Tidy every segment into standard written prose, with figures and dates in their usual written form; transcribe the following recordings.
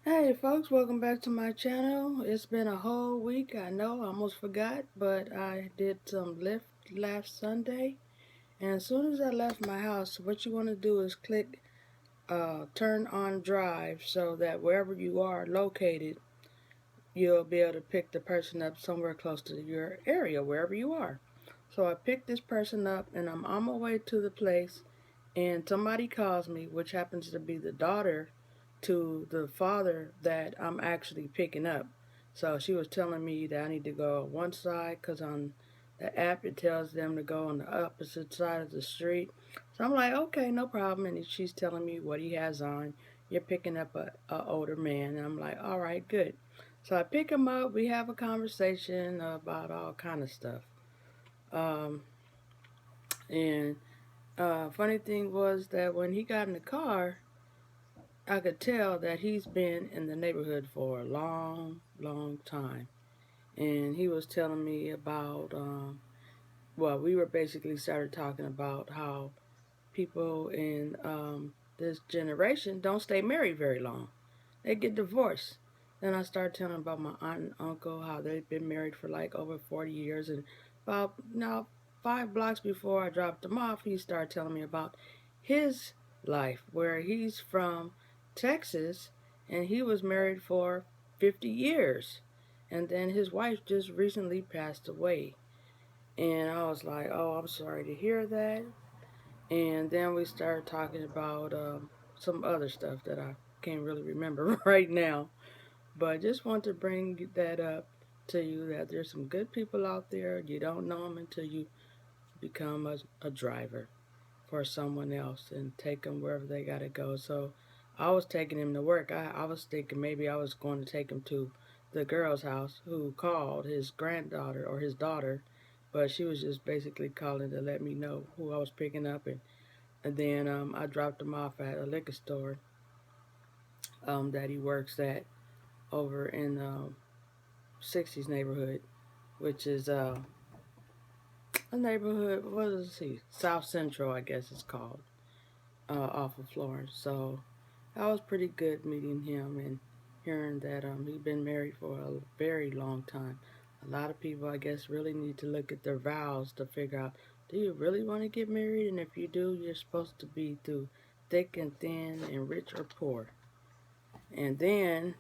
Hey folks, welcome back to my channel. It's been a whole week. I know I almost forgot, but I did some Lyft last Sunday. And as soon as I left my house, what you want to do is click turn on drive so that wherever you are located, you'll be able to pick the person up somewhere close to your area, wherever you are. So I picked this person up and I'm on my way to the place and somebody calls me, which happens to be the daughter to the father that I'm actually picking up. So she was telling me that I need to go on one side because on the app it tells them to go on the opposite side of the street. So I'm like, okay, no problem. And she's telling me what he has on. You're picking up a older man. And I'm like, all right, good. So I pick him up. We have a conversation about all kind of stuff. Um, and funny thing was that when he got in the car, I could tell that he's been in the neighborhood for a long, long time. And he was telling me about, well, we were basically started talking about how people in this generation don't stay married very long. They get divorced. Then I started telling him about my aunt and uncle, how they've been married for like over 40 years. And about now 5 blocks before I dropped him off, he started telling me about his life, where he's from Texas and he was married for 50 years. And then his wife just recently passed away. And I was like, oh, I'm sorry to hear that. And then we started talking about some other stuff that I can't really remember right now. But just want to bring that up to you that there's some good people out there. You don't know them until you become a driver for someone else and take them wherever they got to go. So I was taking him to work. I was thinking maybe I was going to take him to the girl's house who called his granddaughter or his daughter, but she was just basically calling to let me know who I was picking up. And then I dropped him off at a liquor store that he works at over in 60s neighborhood, which is a neighborhood, what is he? South Central, I guess it's called, off of Florence. So that was pretty good meeting him and hearing that he'd been married for a very long time. A lot of people, I guess, really need to look at their vows to figure out, do you really want to get married? And if you do, you're supposed to be through thick and thin and rich or poor. And then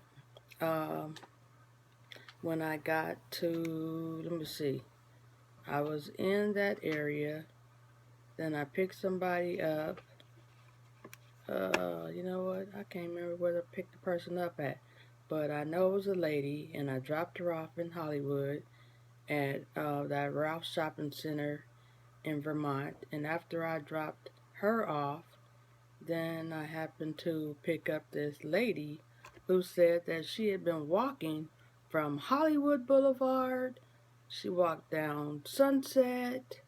um, when I got to, let me see, I was in that area. Then I picked somebody up. You know what? I can't remember where I picked the person up at. But I know it was a lady, and I dropped her off in Hollywood at that Ralph Shopping Center in Vermont. And after I dropped her off, then I happened to pick up this lady who said that she had been walking from Hollywood Boulevard. She walked down Sunset,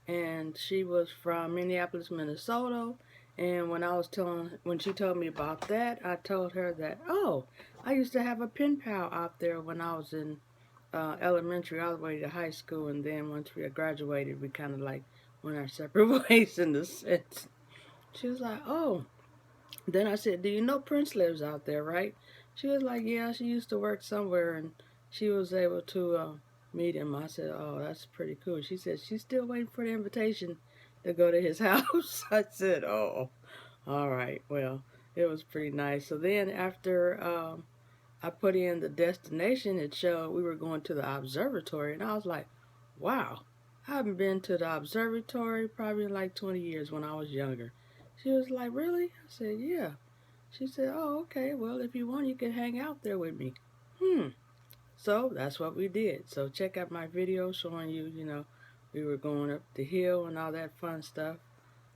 and she was from Minneapolis, Minnesota. And when she told me about that, I told her that, oh, I used to have a pen pal out there when I was in elementary all the way to high school. And then once we had graduated, we kind of like went our separate ways in the sense. She was like, oh. Then I said, do you know Prince lives out there, right? She was like, yeah, she used to work somewhere and she was able to meet him. I said, oh, that's pretty cool. She said, she's still waiting for the invitation to go to his house. I said, oh, all right. Well, it was pretty nice. So then after I put in the destination, it showed we were going to the observatory. And I was like, wow, I haven't been to the observatory probably in like 20 years when I was younger. She was like, really? I said, yeah. She said, oh, okay. Well, if you want, you can hang out there with me. So that's what we did. So check out my video showing you, we were going up the hill and all that fun stuff.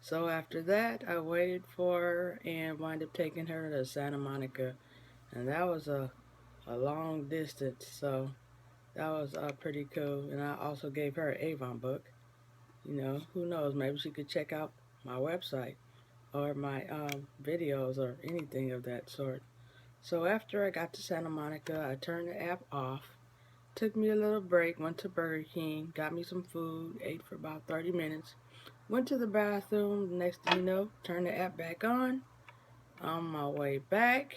So after that, I waited for her and wound up taking her to Santa Monica. And that was a long distance. So that was pretty cool. And I also gave her an Avon book. Who knows? Maybe she could check out my website or my videos or anything of that sort. So after I got to Santa Monica, I turned the app off, took me a little break, went to Burger King, got me some food, ate for about 30 minutes, went to the bathroom, next thing you know, turned the app back on my way back.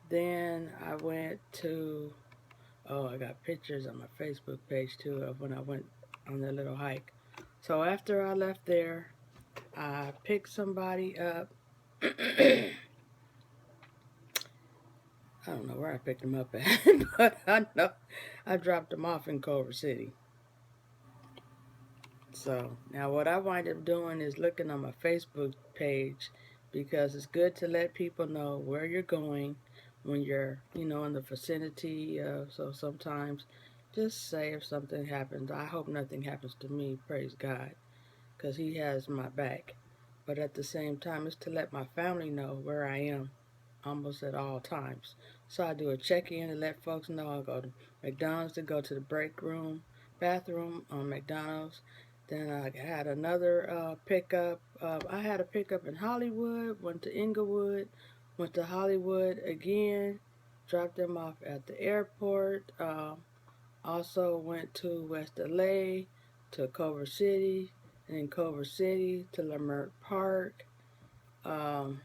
Then I went to, oh, I got pictures on my Facebook page too of when I went on that little hike. So after I left there, I picked somebody up. I don't know where I picked them up at, but I know I dropped them off in Culver City. So now what I wind up doing is looking on my Facebook page because it's good to let people know where you're going when you're, in the vicinity. So sometimes just say if something happens. I hope nothing happens to me, praise God, because He has my back. But at the same time, it's to let my family know where I am almost at all times. So I do a check-in to let folks know. I go to McDonald's to go to the break room, bathroom on McDonald's. Then I had another pickup. I had a pickup in Hollywood, went to Inglewood, went to Hollywood again, dropped them off at the airport. Also went to West LA, to Culver City, and in Culver City to Leimert Park. Um,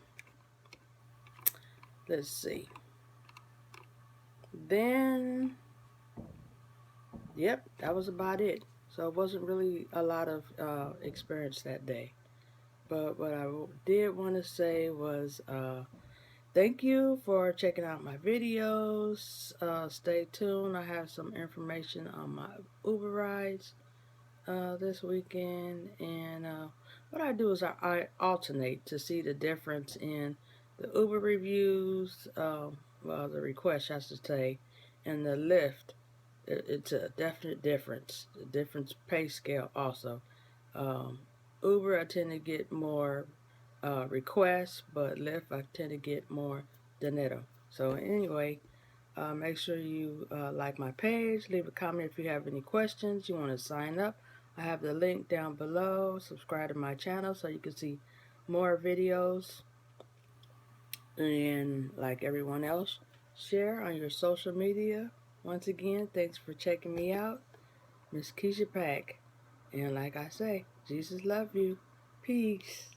let's see. Then, yep, that was about it. So it wasn't really a lot of experience that day. But what I did want to say was thank you for checking out my videos. Stay tuned. I have some information on my Uber rides this weekend. And what I do is I alternate to see the difference in the Uber reviews, well, the requests, I should say, and the Lyft. It's a definite difference. The difference pay scale also. Um, Uber, I tend to get more requests, but Lyft, I tend to get more dinero. So anyway, make sure you like my page, leave a comment if you have any questions, you want to sign up. I have the link down below. Subscribe to my channel so you can see more videos. And like everyone else, share on your social media. Once again, thanks for checking me out. Miss Keisha Pack. And like I say, Jesus love you. Peace.